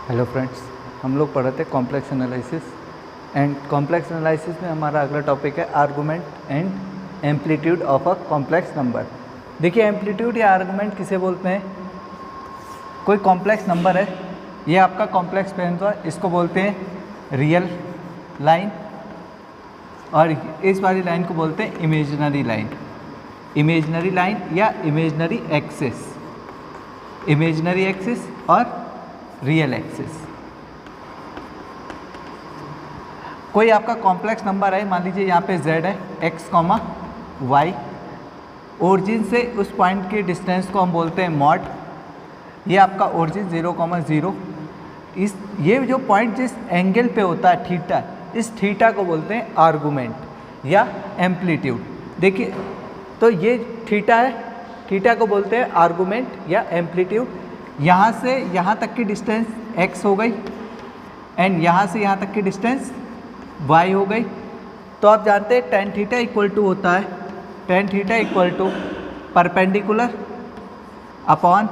Hello friends, हम लोग पढ़े थे complex analysis and complex analysis में हमारा अगला टॉपिक है argument and amplitude of a complex number. देखिए, एम्पलीट्यूड या आर्गूमेंट किसे बोलते हैं? कोई कॉम्प्लेक्स नंबर है, ये आपका कॉम्प्लेक्स प्रेजेंस हुआ, इसको बोलते हैं रियल लाइन और इस वाली लाइन को बोलते हैं इमेजिनरी लाइन। इमेजिनरी लाइन या इमेजिनरी एक्सिस, इमेजिनरी एक्सिस और रियल एक्सिस। कोई आपका कॉम्प्लेक्स नंबर है, मान लीजिए यहाँ पे z है x, y, ओरिजिन से उस पॉइंट के डिस्टेंस को हम बोलते हैं मॉड। ये आपका ओरिजिन 0, 0, ये जो पॉइंट जिस एंगल पे होता है थीटा, इस थीटा को बोलते हैं आर्गूमेंट या एम्पलीट्यूड। देखिए, तो ये थीटा है, थीटा को बोलते हैं आर्गूमेंट या एम्पलीट्यूड। यहाँ से यहाँ तक की डिस्टेंस x हो गई एंड यहाँ से यहाँ तक की डिस्टेंस y हो गई। तो आप जानते हैं tan थीटा इक्वल टू होता है, tan theta equal to perpendicular upon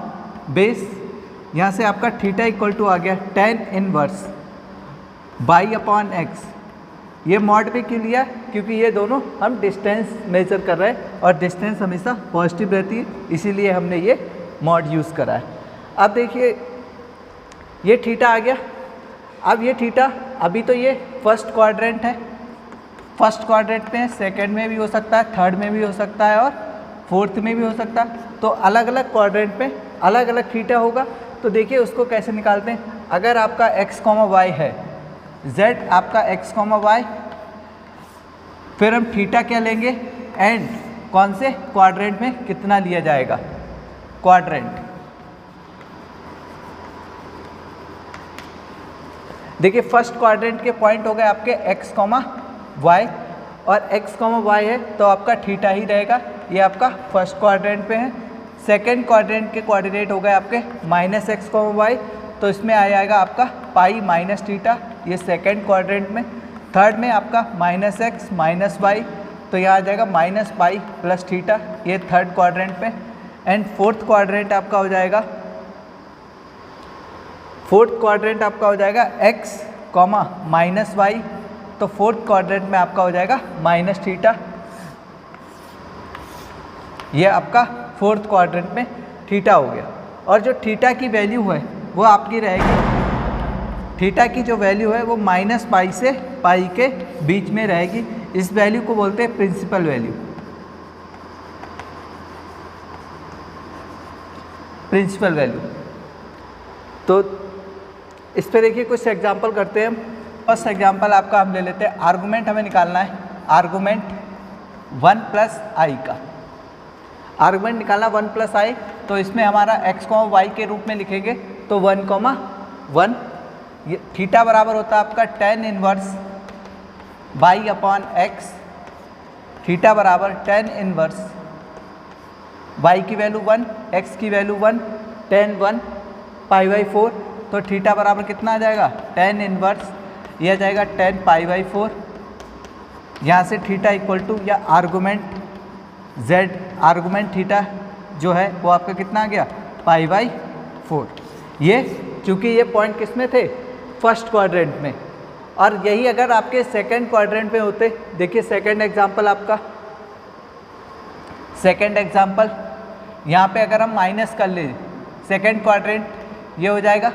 base. यहाँ से आपका थीटा इक्वल टू आ गया tan inverse y upon x। ये मॉड पे क्यों लिया? क्योंकि ये दोनों हम डिस्टेंस मेजर कर रहे हैं और डिस्टेंस हमेशा पॉजिटिव रहती है, इसीलिए हमने ये मॉड यूज़ करा है। अब देखिए, ये थीटा आ गया। अब ये थीटा, अभी तो ये फर्स्ट क्वाड्रेंट है, फर्स्ट क्वाड्रेंट में, सेकंड में भी हो सकता है, थर्ड में भी हो सकता है और फोर्थ में भी हो सकता है। तो अलग अलग क्वाड्रेंट में अलग अलग थीटा होगा। तो देखिए, उसको कैसे निकालते हैं। अगर आपका x, y है, z आपका x, y, फिर हम थीटा क्या लेंगे एंड कौन से क्वाड्रेंट में कितना लिया जाएगा, क्वाड्रेंट। देखिए, फर्स्ट क्वाड्रेंट के पॉइंट हो गए आपके x, y और x, y है तो आपका थीटा ही रहेगा। ये आपका फर्स्ट क्वाड्रेंट पे है। सेकंड क्वाड्रेंट के कोऑर्डिनेट हो गए आपके -x, y, तो इसमें आ जाएगा आपका पाई माइनस थीटा, ये सेकंड क्वाड्रेंट में। थर्ड में आपका -x -y, तो यहाँ आ जाएगा -पाई प्लस थीटा, ये थर्ड क्वाड्रेंट पे। एंड फोर्थ क्वाड्रेंट आपका हो जाएगा, फोर्थ क्वाड्रेंट आपका हो जाएगा x, -y, तो फोर्थ क्वाड्रेंट में आपका हो जाएगा माइनस थीटा। ये आपका फोर्थ क्वाड्रेंट में थीटा हो गया। और जो थीटा की वैल्यू है वो आपकी रहेगी, थीटा की जो वैल्यू है वो -पाई से पाई के बीच में रहेगी। इस वैल्यू को बोलते हैं प्रिंसिपल वैल्यू, प्रिंसिपल वैल्यू। तो इस पे देखिए, कुछ एग्जांपल करते हैं हम। फर्स्ट एग्जांपल आपका हम ले लेते हैं, आर्गूमेंट हमें निकालना है, आर्गूमेंट 1 + i का। आर्गूमेंट निकालना 1 + i, तो इसमें हमारा x, y के रूप में लिखेंगे तो 1, 1। ये थीटा बराबर होता है आपका tan inverse y upon x। Theta बराबर tan इनवर्स y की वैल्यू 1, x की वैल्यू 1, tan 1 π/4। तो थीटा बराबर कितना आ जाएगा, tan इनवर्स, ये आ जाएगा tan π/4। यहाँ से थीटा इक्वल टू या आर्गूमेंट z, आर्गूमेंट थीटा जो है वो आपका कितना आ गया, π/4। ये चूँकि ये पॉइंट किस में थे, फर्स्ट क्वाड्रेंट में, और यही अगर आपके सेकंड क्वाड्रेंट में होते, देखिए सेकंड एग्जांपल आपका, सेकंड एग्जांपल यहाँ पे अगर हम माइनस कर लें, सेकंड क्वाड्रेंट ये हो जाएगा,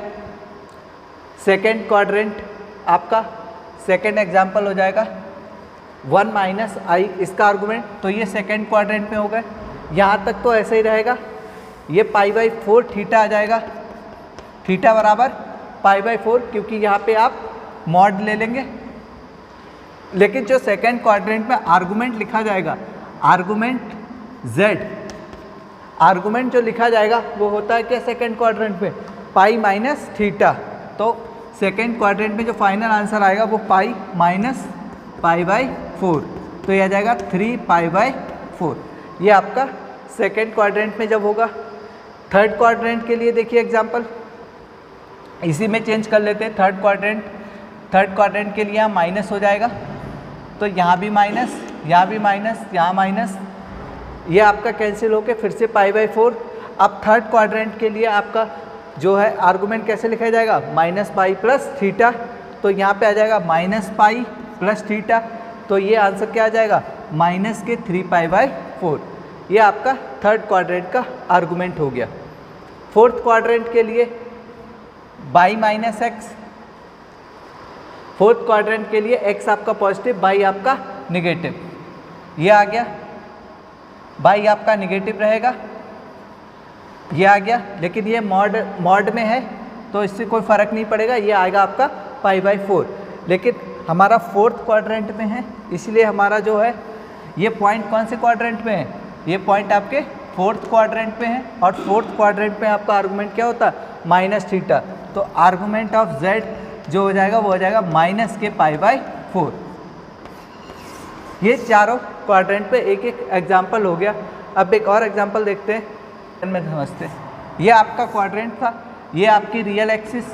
सेकंड क्वाड्रेंट आपका सेकंड एग्जांपल हो जाएगा 1 - i, इसका आर्गूमेंट। तो ये सेकंड क्वाड्रेंट में हो गए। यहाँ तक तो ऐसे ही रहेगा, ये π/4 थीटा आ जाएगा, थीटा बराबर π/4, क्योंकि यहाँ पे आप मॉड ले लेंगे। लेकिन जो सेकंड क्वाड्रेंट में आर्गूमेंट लिखा जाएगा, आर्गूमेंट z, आर्गूमेंट जो लिखा जाएगा वो होता है क्या, सेकंड क्वाड्रेंट में पाई माइनस थीटा। तो सेकंड क्वाड्रेंट में जो फाइनल आंसर आएगा वो पाई माइनस π/4, तो यह आ जाएगा 3 π/4। ये आपका सेकंड क्वाड्रेंट में जब होगा। थर्ड क्वाड्रेंट के लिए देखिए एग्जांपल, इसी में चेंज कर लेते हैं। थर्ड क्वाड्रेंट के लिए यहाँ माइनस हो जाएगा, तो यहाँ भी माइनस, यहाँ भी माइनस, यहाँ माइनस, ये आपका कैंसिल होकर फिर से π/4। अब थर्ड क्वाड्रेंट के लिए आपका जो है आर्गूमेंट कैसे लिखा जाएगा, माइनस पाई प्लस थीटा, तो यहाँ पे आ जाएगा माइनस पाई प्लस थीटा, तो ये आंसर क्या आ जाएगा, माइनस के 3π/4। ये आपका थर्ड क्वाड्रेंट का आर्गूमेंट हो गया। फोर्थ क्वाड्रेंट के लिए by minus x, fourth quadrant के लिए एक्स आपका पॉजिटिव, बाई आपका निगेटिव, ये आ गया, बाई आपका निगेटिव रहेगा, ये आ गया, लेकिन ये मॉड में है तो इससे कोई फ़र्क नहीं पड़ेगा, ये आएगा आपका π/4। लेकिन हमारा फोर्थ क्वाड्रेंट में है, इसलिए हमारा जो है ये पॉइंट कौन से क्वाड्रेंट में है, ये पॉइंट आपके फोर्थ क्वाड्रेंट में है, और फोर्थ क्वाड्रेंट में आपका आर्गूमेंट क्या होता है, माइनस थीटा, तो आर्गूमेंट ऑफ z जो हो जाएगा वो हो जाएगा माइनस के π/4। ये चारों क्वाड्रेंट पे एक एक एग्जाम्पल हो गया। अब एक और एग्जाम्पल देखते हैं, में समझते हैं। ये आपका क्वाड्रेंट था, ये आपकी रियल एक्सिस,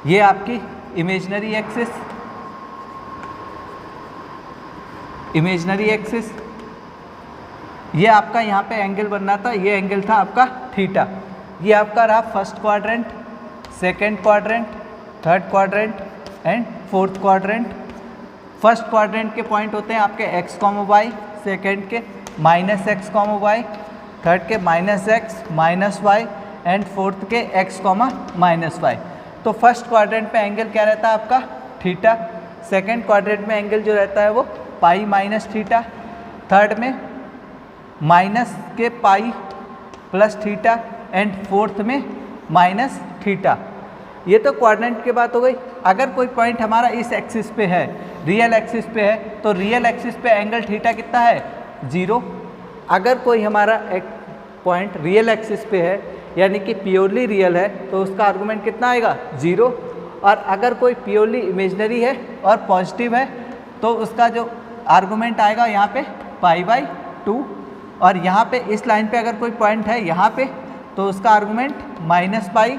ये आपकी इमेजिनरी एक्सिस, ये आपका यहाँ पे एंगल बनना था, ये एंगल था आपका थीटा। ये आपका रहा first quadrant, second quadrant, third quadrant and fourth quadrant. First quadrant के पॉइंट होते हैं आपके x, y, सेकंड के माइनस x, y, थर्ड के minus x, -y and fourth के x, -y। तो फर्स्ट क्वाड्रेंट में एंगल क्या रहता है आपका, थीटा। सेकंड क्वाड्रेंट में एंगल जो रहता है वो पाई माइनस थीटा, थर्ड में माइनस के pi plus theta and fourth में माइनस थीटा। ये तो क्वाड्रेंट की बात हो गई। अगर कोई पॉइंट हमारा इस एक्सिस पे है, रियल एक्सिस पे है, तो रियल एक्सिस पे एंगल थीटा कितना है, 0। अगर कोई हमारा एक पॉइंट रियल एक्सिस पे है यानी कि प्योरली रियल है, तो उसका आर्गूमेंट कितना आएगा, 0। और अगर कोई प्योरली इमेजनरी है और पॉजिटिव है, तो उसका जो आर्गूमेंट आएगा यहाँ पे π/2। और यहाँ पे इस लाइन पे अगर कोई पॉइंट है यहाँ पे, तो उसका आर्गूमेंट -π।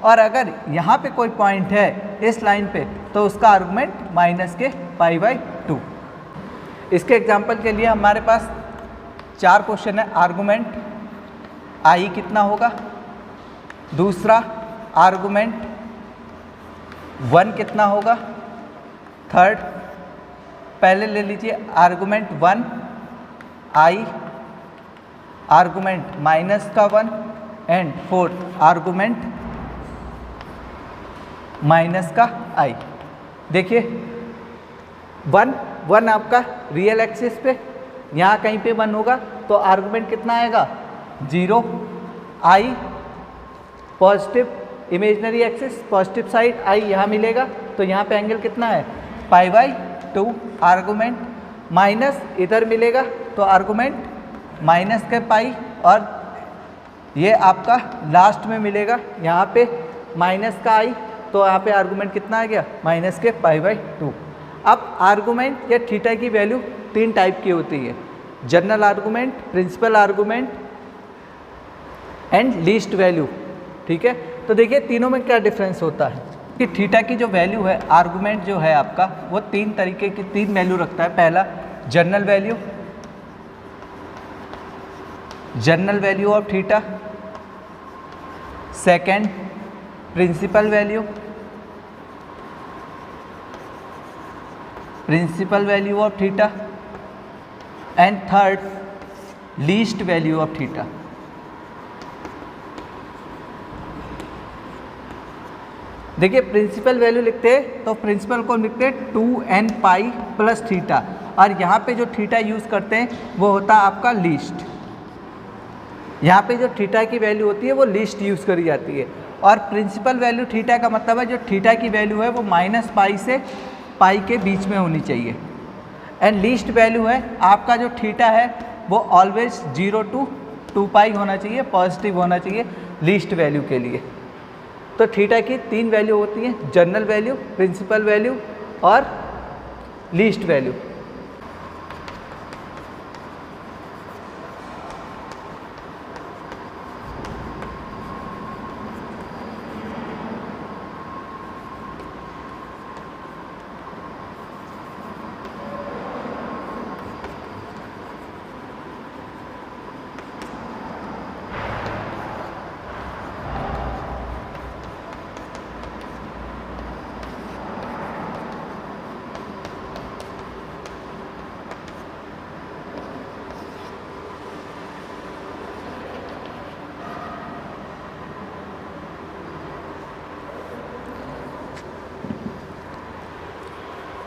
और अगर यहाँ पे कोई पॉइंट है इस लाइन पे, तो उसका आर्गूमेंट माइनस के π/2। इसके एग्जांपल के लिए हमारे पास 4 क्वेश्चन है। आर्गूमेंट i कितना होगा, दूसरा आर्गूमेंट 1 कितना होगा, थर्ड पहले ले लीजिए आर्गूमेंट 1 i, आर्गूमेंट माइनस का 1 एंड फोर्थ आर्गूमेंट माइनस का i। देखिए 1 आपका रियल एक्सिस पे, यहाँ कहीं पे 1 होगा तो आर्गूमेंट कितना आएगा, 0। i positive imaginary axis, positive side i यहाँ मिलेगा, तो यहाँ पे एंगल कितना है, π/2। आर्गूमेंट माइनस इधर मिलेगा, तो आर्गूमेंट माइनस के पाई, और ये आपका लास्ट में मिलेगा यहाँ पे माइनस का i, तो यहाँ पे आर्गूमेंट कितना आ गया, माइनस के π/2। अब आर्गूमेंट या थीटा की वैल्यू 3 टाइप की होती है, general argument, principal argument and least value. ठीक है, तो देखिए तीनों में क्या डिफरेंस होता है कि थीटा की जो वैल्यू है, आर्गूमेंट जो है आपका, वो 3 तरीके की 3 वैल्यू रखता है। पहला general value of theta, second principal value of theta and third least value of theta. देखिए प्रिंसिपल वैल्यू लिखते हैं तो प्रिंसिपल को लिखते हैं 2n पाई प्लस थीटा, और यहाँ पे जो थीटा यूज़ करते हैं वो होता है आपका लीस्ट। यहाँ पे जो थीटा की वैल्यू होती है वो लीस्ट यूज़ करी जाती है। और प्रिंसिपल वैल्यू थीटा का मतलब है जो थीटा की वैल्यू है वो -π से पाई के बीच में होनी चाहिए। एंड लीस्ट वैल्यू है आपका जो थीटा है वो ऑलवेज 0 to 2π होना चाहिए, पॉजिटिव होना चाहिए लीस्ट वैल्यू के लिए। तो थीटा की 3 वैल्यू होती हैं, जनरल वैल्यू, प्रिंसिपल वैल्यू और लीस्ट वैल्यू।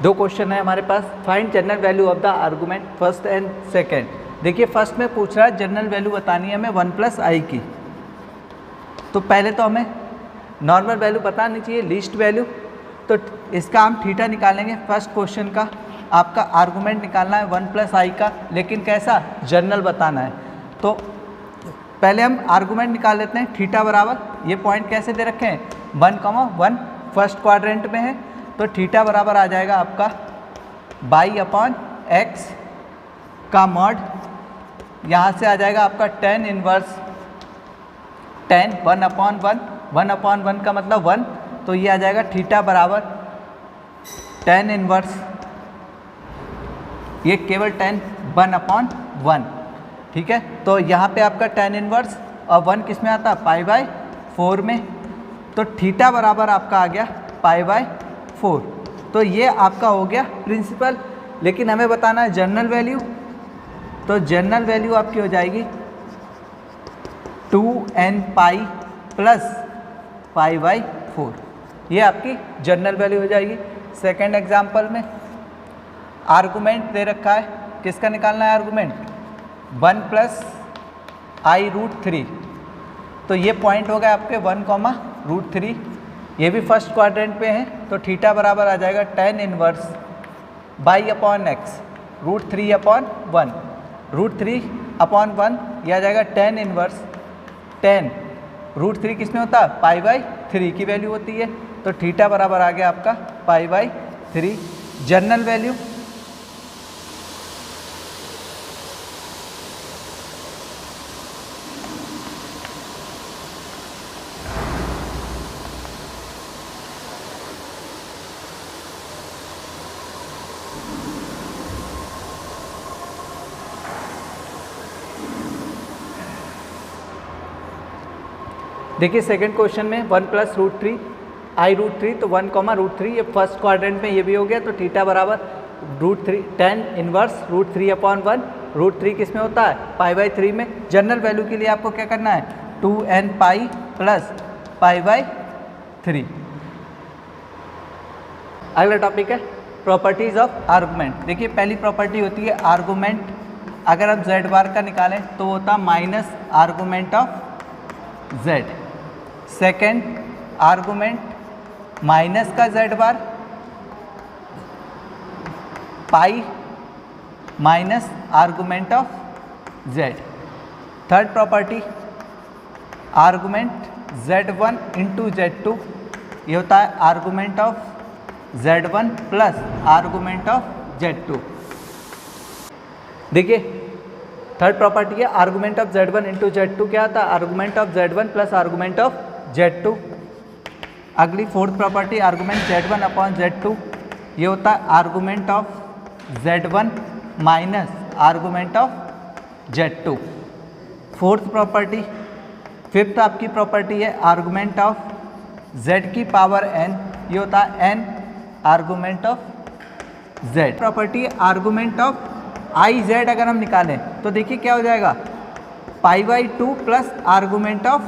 दो क्वेश्चन है हमारे पास। Find general value of the argument first and second. देखिए फर्स्ट में पूछ रहा है जनरल वैल्यू बतानी है हमें 1 + i की। तो पहले तो हमें नॉर्मल वैल्यू बतानी चाहिए, लीस्ट वैल्यू। तो इसका हम थीटा निकालेंगे। फर्स्ट क्वेश्चन का आपका आर्गूमेंट निकालना है 1 + i का, लेकिन कैसा, जनरल बताना है। तो पहले हम आर्गूमेंट निकाल लेते हैं। थीटा बराबर, ये पॉइंट कैसे दे रखे हैं, 1, 1 फर्स्ट क्वाड्रेंट में है। तो थीटा बराबर आ जाएगा आपका y/x का मॉड, यहाँ से आ जाएगा आपका tan इनवर्स tan 1/1, 1/1 का मतलब 1, तो ये आ जाएगा थीटा बराबर tan इनवर्स, ये केवल tan 1/1, ठीक है। तो यहाँ पे आपका tan इनवर्स और 1 किस में आता है, π/4 में। तो थीटा बराबर आपका आ गया π/4। तो ये आपका हो गया प्रिंसिपल, लेकिन हमें बताना है जनरल वैल्यू। तो जनरल वैल्यू आपकी हो जाएगी 2n पाई प्लस π/4, ये आपकी जनरल वैल्यू हो जाएगी। सेकेंड एग्जाम्पल में आर्गूमेंट दे रखा है, किसका निकालना है आर्गूमेंट, 1 + i√3। तो ये पॉइंट हो गए आपके 1, √3, ये भी फर्स्ट क्वाड्रेंट पे है। तो थीटा बराबर आ जाएगा tan इनवर्स y/x √3/1, √3/1, यह आ जाएगा tan इनवर्स tan √3 किस में होता है, π/3 की वैल्यू होती है। तो थीटा बराबर आ गया आपका π/3 जनरल वैल्यू। देखिए सेकंड क्वेश्चन में 1 + √3 i√3, तो 1, √3 ये फर्स्ट क्वाड्रेंट में ये भी हो गया। तो थीटा बराबर √3 tan इनवर्स √3/1, √3 किस में होता है, π/3 में। जनरल वैल्यू के लिए आपको क्या करना है, 2n पाई प्लस π/3। अगला टॉपिक है प्रॉपर्टीज ऑफ आर्गूमेंट। देखिए पहली प्रॉपर्टी होती है आर्गूमेंट, अगर हम z बार का निकालें तो होता minus argument of z। Second argument minus का z bar pi minus argument of z। Third property argument z1 × z2, ये होता है argument of z1 plus argument of z2। देखिए थर्ड प्रॉपर्टी है आर्गूमेंट ऑफ z1 × z2, क्या आता है, argument of z1 plus argument of z2। अगली fourth property argument z1/z2, ये होता है argument of z1 minus argument of z2। Fourth property, fifth आपकी प्रॉपर्टी है आर्गूमेंट ऑफ z की पावर n, ये होता है n argument of z। Property है आर्गूमेंट ऑफ iz, अगर हम निकालें तो देखिए क्या हो जाएगा, π/2 प्लस आर्गूमेंट ऑफ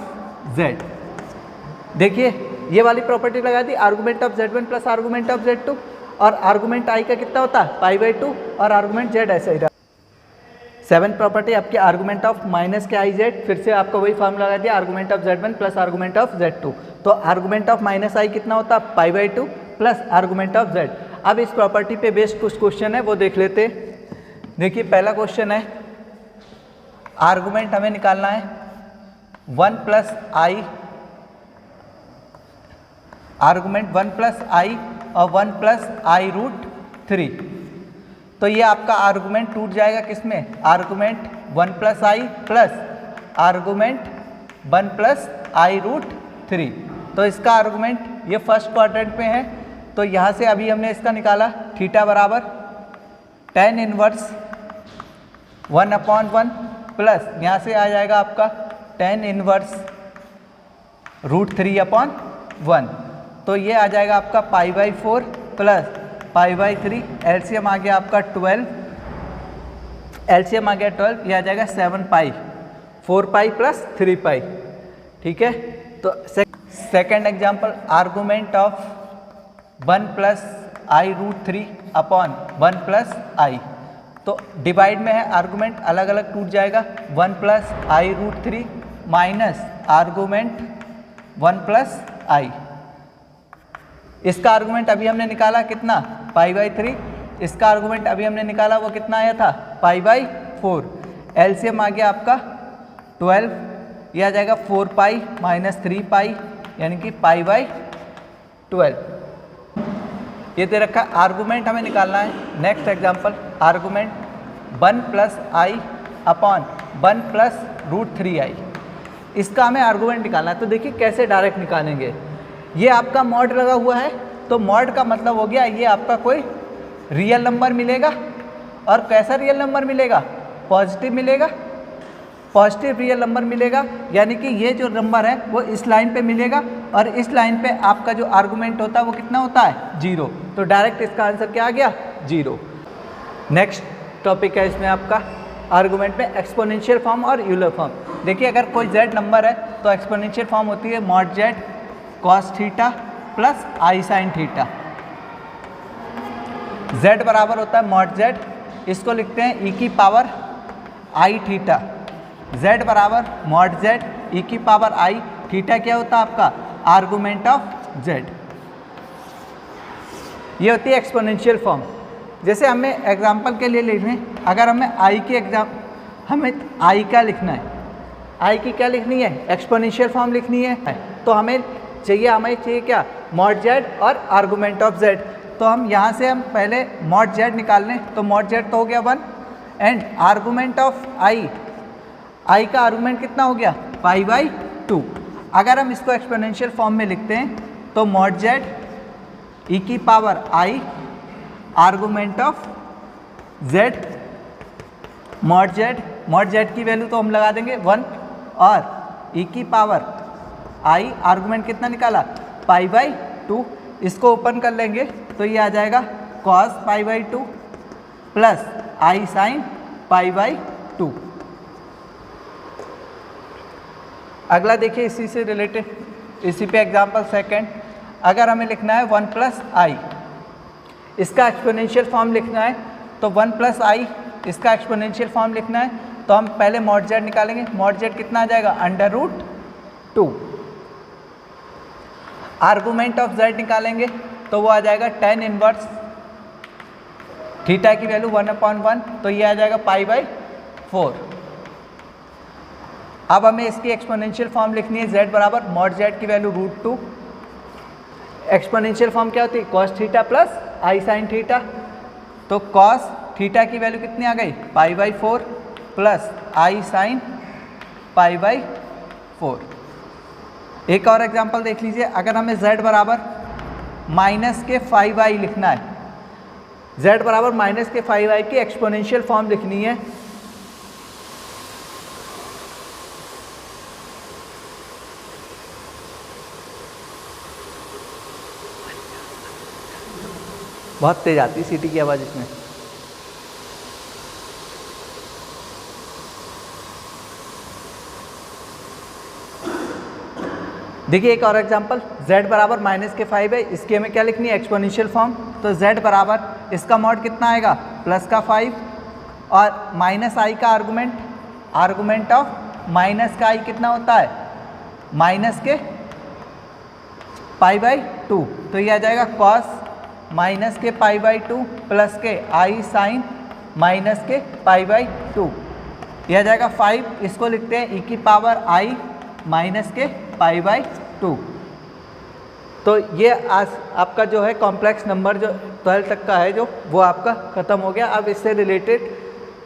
z। देखिए ये वाली प्रॉपर्टी लगा दी, argument of z1 plus argument of z2, और आर्गूमेंट i का कितना होता है, π/2, और आर्गूमेंट z ऐसा ही रहा। सेवन प्रॉपर्टी आपके आर्गूमेंट ऑफ माइनस के i z, फिर से आपको वही फॉर्मूला लगा दिया, argument of z1 plus argument of z2। तो आर्गूमेंट ऑफ माइनस i कितना होता है, π/2 प्लस आर्गूमेंट ऑफ z। अब इस प्रॉपर्टी पे बेस्ड कुछ क्वेश्चन है वो देख लेते हैं। देखिए पहला क्वेश्चन है, आर्गूमेंट हमें निकालना है 1 + i, आर्गूमेंट 1 + i और 1 + i√3। तो ये आपका आर्गूमेंट टूट जाएगा किसमें, argument 1 + i plus argument 1 + i√3। तो इसका आर्गूमेंट ये फर्स्ट क्वाड्रेंट में है। तो यहाँ से अभी हमने इसका निकाला, थीटा बराबर tan इनवर्स 1/1 प्लस यहाँ से आ जाएगा आपका tan इनवर्स √3/1। तो ये आ जाएगा आपका π/4 प्लस π/3, एलसीएम आ गया आपका 12, एलसीएम आ गया 12, ये आ जाएगा 7π, 4π प्लस 3π, ठीक है। तो second example argument of 1 + i√3 upon 1 plus I. तो डिवाइड में है, आर्गूमेंट अलग अलग टूट जाएगा, 1 plus i√3 minus argument 1 plus I. इसका आर्गूमेंट अभी हमने निकाला कितना, π/3। इसका आर्गूमेंट अभी हमने निकाला वो कितना आया था, π/4। एलसीएम आ गया आपका 12, यह आ जाएगा 4π माइनस 3π यानी कि π/12। ये दे रखा आर्गूमेंट हमें निकालना है। नेक्स्ट एग्जांपल, आर्गूमेंट 1 प्लस आई अपॉन 1 प्लस √3i। इसका हमें आर्गूमेंट निकालना है। तो देखिए कैसे डायरेक्ट निकालेंगे। ये आपका मॉड लगा हुआ है, तो मॉड का मतलब हो गया ये आपका कोई रियल नंबर मिलेगा। और कैसा रियल नंबर मिलेगा, पॉजिटिव मिलेगा, पॉजिटिव रियल नंबर मिलेगा। यानी कि ये जो नंबर है वो इस लाइन पे मिलेगा और इस लाइन पे आपका जो आर्गूमेंट होता है वो कितना होता है, 0। तो डायरेक्ट इसका आंसर क्या आ गया, 0। नेक्स्ट टॉपिक है इसमें आपका आर्गूमेंट में एक्सपोनेंशियल फॉर्म और यूलर फॉर्म। देखिए अगर कोई z नंबर है तो एक्सपोनेंशियल फॉर्म होती है mod z cos theta plus i sine theta. z बराबर होता है मॉड z, इसको लिखते हैं e की पावर आई थीटा। z बराबर मॉड z e की पावर आई, थीटा क्या होता है आपका, आर्गूमेंट ऑफ z। ये होती है एक्सपोनेंशियल फॉर्म। जैसे हमें एग्जाम्पल के लिए लिखने, अगर हमें हमें i का लिखना है, i की क्या लिखनी है, एक्सपोनेंशियल फॉर्म लिखनी है। तो हमें चाहिए क्या, मॉड z और आर्गूमेंट ऑफ z। तो हम यहाँ से हम पहले मॉड z निकाल लें, तो मॉड z तो हो गया 1 एंड आर्गूमेंट ऑफ i का आर्गूमेंट कितना हो गया, π/2। अगर हम इसको एक्सपोनेंशियल फॉर्म में लिखते हैं तो मॉड z e की power i argument of z, mod z की वैल्यू तो हम लगा देंगे 1 और e की पावर i आर्गूमेंट कितना निकाला, π/2। इसको ओपन कर लेंगे तो ये आ जाएगा cos π/2 प्लस i साइन π/2। अगला देखिए इसी से रिलेटेड, इसी पे एग्जांपल सेकंड। अगर हमें लिखना है 1 प्लस आई, इसका एक्सपोनेंशियल फॉर्म लिखना है तो 1 प्लस आई इसका एक्सपोनेंशियल फॉर्म लिखना है तो हम पहले मॉड z निकालेंगे। मॉड z कितना आ जाएगा, √2। आर्गूमेंट ऑफ z निकालेंगे तो वो आ जाएगा tan इनवर्स थीटा की वैल्यू 1/1, तो ये आ जाएगा π/4। अब हमें इसकी एक्सपोनेंशियल फॉर्म लिखनी है, z बराबर मॉड z की वैल्यू √2। एक्सपोनेंशियल फॉर्म क्या होती है, cos theta plus i sine theta. तो cos थीटा की वैल्यू कितनी आ गई, π/4 प्लस आई साइन π/4। एक और एग्जांपल देख लीजिए। अगर हमें z बराबर -5i लिखना है, z बराबर -5i की एक्सपोनेंशियल फॉर्म लिखनी है, बहुत तेज आती है सीटी की आवाज़ इसमें। देखिए एक और एग्जांपल, z बराबर -5 है, इसकी हमें क्या लिखनी है, एक्सपोनेंशियल फॉर्म। तो z बराबर इसका मॉड कितना आएगा, +5 और -i का आर्गूमेंट ऑफ -i कितना होता है, -π/2। तो ये आ जाएगा cos -π/2 प्लस के आई साइन -π/2। यह आ जाएगा 5, इसको लिखते हैं e की पावर i -π/2। तो ये आज आपका जो है कॉम्प्लेक्स नंबर जो 12 तक का है जो वो आपका ख़त्म हो गया। अब इससे रिलेटेड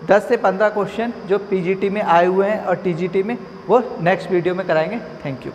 10 से 15 क्वेश्चन जो पीजीटी में आए हुए हैं और टीजीटी में, वो नेक्स्ट वीडियो में कराएंगे। Thank you.